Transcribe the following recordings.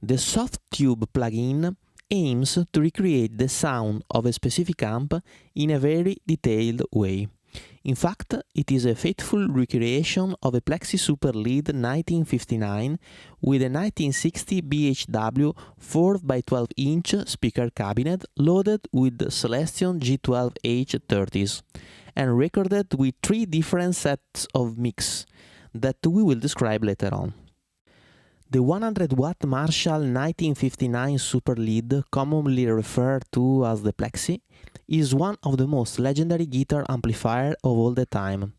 The Softube plugin aims to recreate the sound of a specific amp in a very detailed way. In fact, it is a faithful recreation of a Plexy Super Lead 1959 with a 1960 BHW 4x12-inch speaker cabinet loaded with Celestion G12H30s and recorded with 3 different sets of mix that we will describe later on. The 100-watt Marshall 1959 Super Lead, commonly referred to as the Plexi, is one of the most legendary guitar amplifiers of all the time,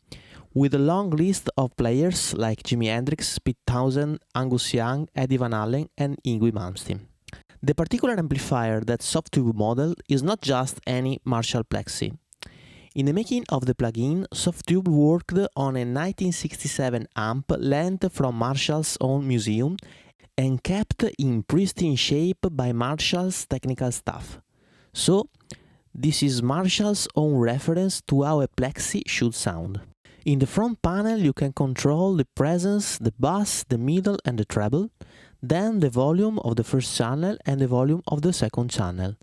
with a long list of players like Jimi Hendrix, Pete Townshend, Angus Young, Eddie Van Halen and Yngwie Malmsteen. The particular amplifier that Softube modeled is not just any Marshall Plexi. In the making of the plugin, Softube worked on a 1967 amp lent from Marshall's own museum and kept in pristine shape by Marshall's technical staff. So, this is Marshall's own reference to how a Plexi should sound. In the front panel you can control the presence, the bass, the middle and the treble, then the volume of the first channel and the volume of the second channel.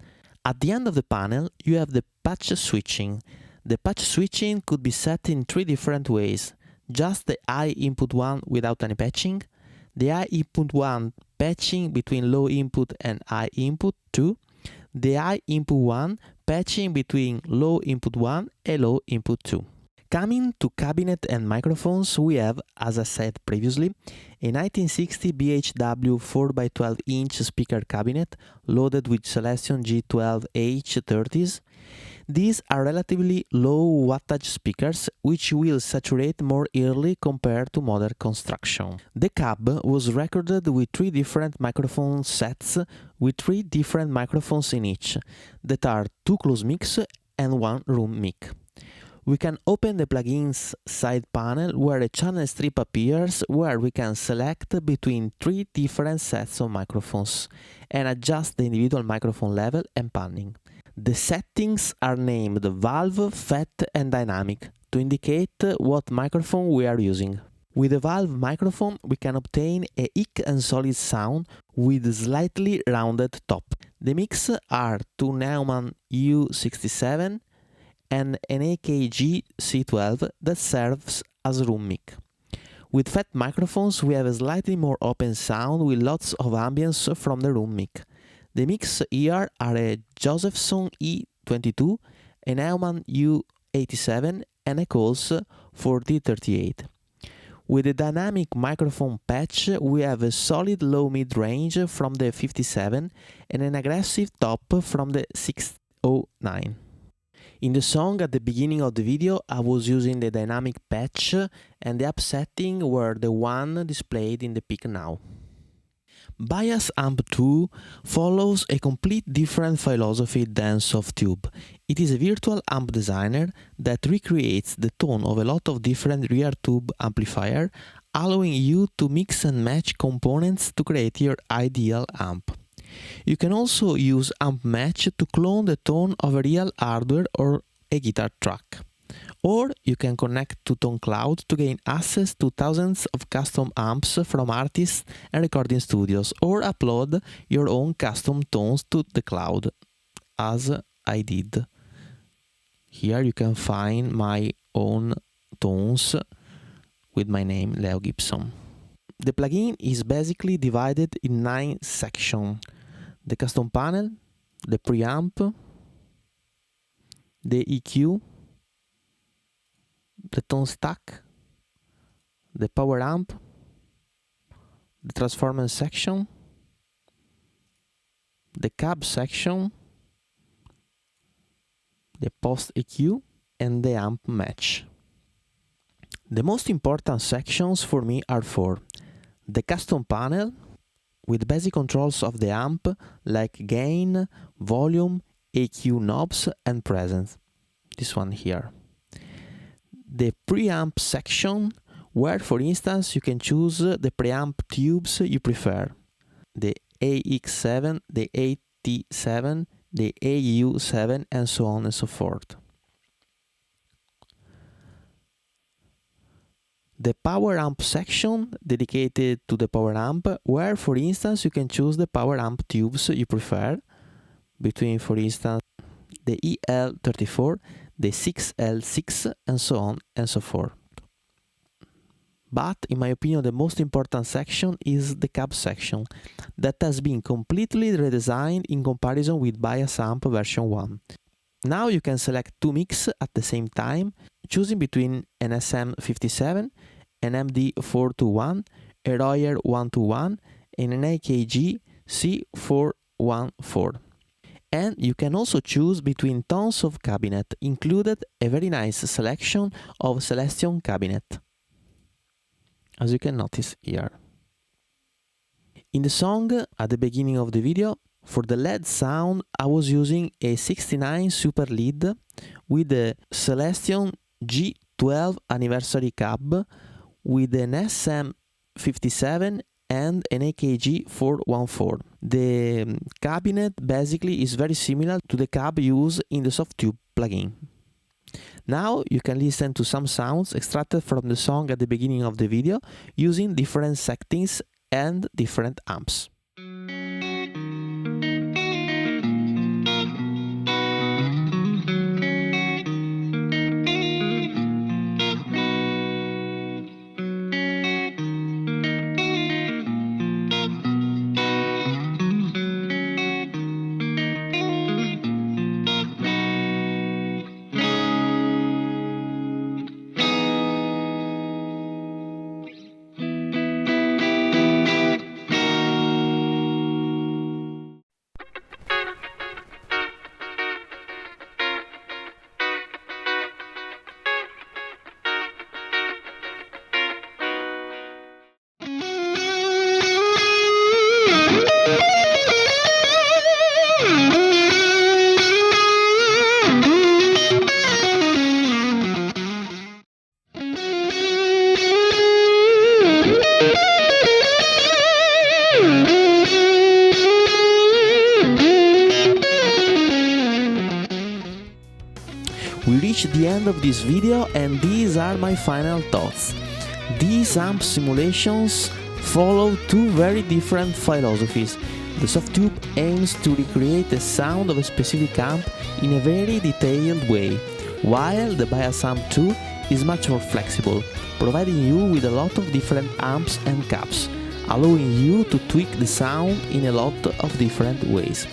At the end of the panel you have the patch switching. The patch switching could be set in 3 different ways: just the high input one without any patching, the high input one patching between low input and high input 2, the high input one patching between low input 1 and low input 2. Coming to cabinet and microphones, we have, as I said previously, a 1960 BHW 4x12-inch speaker cabinet loaded with Celestion G12H30s. These are relatively low wattage speakers, which will saturate more early compared to modern construction. The cab was recorded with 3 different microphone sets with 3 different microphones in each, that are 2 close mics and 1 room mic. We can open the plugin's side panel where a channel strip appears, where we can select between 3 different sets of microphones and adjust the individual microphone level and panning. The settings are named valve, FET and dynamic to indicate what microphone we are using. With a valve microphone we can obtain a thick and solid sound with a slightly rounded top. The mics are 2 Neumann U67 and an AKG C12 that serves as room mic. With FET microphones we have a slightly more open sound with lots of ambience from the room mic. The mics here are a Josephson E22, a Neumann U87 and a Coles 4038. With the dynamic microphone patch we have a solid low mid-range from the 57 and an aggressive top from the 609. In the song at the beginning of the video I was using the dynamic patch and the up setting were the one displayed in the pic now. Bias Amp 2 follows a complete different philosophy than Softube. It is a virtual amp designer that recreates the tone of a lot of different rear tube amplifiers, allowing you to mix and match components to create your ideal amp. You can also use Amp Match to clone the tone of a real hardware or a guitar track. Or you can connect to Tone Cloud to gain access to thousands of custom amps from artists and recording studios, or upload your own custom tones to the cloud, as I did. Here you can find my own tones with my name, Leo Gibson. The plugin is basically divided in 9 sections: the custom panel, the preamp, the EQ, the tone stack, the power amp, the transformer section, the cab section, the post EQ, and the amp match. The most important sections for me are 4. The custom panel, with basic controls of the amp like gain, volume, EQ knobs and presence. This one here. The preamp section, where for instance you can choose the preamp tubes you prefer. The AX7, the AT7, the AU7 and so on and so forth. the power amp section dedicated to the power amp, where for instance you can choose the power amp tubes you prefer between, for instance, the EL34, the 6L6 and so on and so forth. But in my opinion the most important section is the cab section, that has been completely redesigned in comparison with Bias Amp version 1. Now you can select two mix at the same time, choosing between an SM57, an MD421, a Royer 121 and an AKG C414. And you can also choose between tons of cabinet, included a very nice selection of Celestion cabinet, as you can notice here. In the song, at the beginning of the video, for the LED sound I was using a 69 Super Lead with the Celestion G12 anniversary cab with an SM57 and an AKG 414. The cabinet basically is very similar to the cab used in the Softube plugin. Now you can listen to some sounds extracted from the song at the beginning of the video using different settings and different amps. We reached the end of this video and these are my final thoughts. These amp simulations follow two very different philosophies. The Softube aims to recreate the sound of a specific amp in a very detailed way, while the Bias Amp 2 is much more flexible, providing you with a lot of different amps and cabs, allowing you to tweak the sound in a lot of different ways.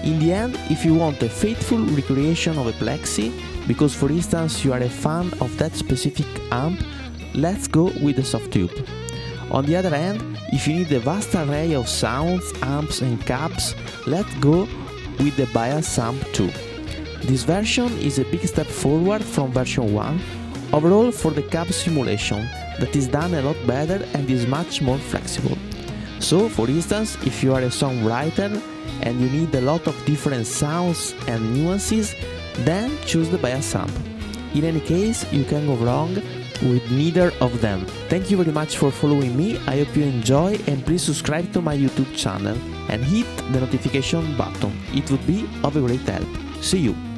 In the end, if you want a faithful recreation of a Plexi, because for instance you are a fan of that specific amp, let's go with the Softube. On the other hand, if you need a vast array of sounds, amps and cabs, let's go with the Bias Amp 2. This version is a big step forward from version 1, overall for the cab simulation, that is done a lot better and is much more flexible. So, for instance, if you are a songwriter and you need a lot of different sounds and nuances, then choose the Bias Amp. In any case, you can go wrong with neither of them. Thank you very much for following me, I hope you enjoy, and please subscribe to my YouTube channel and hit the notification button, it would be of a great help. See you!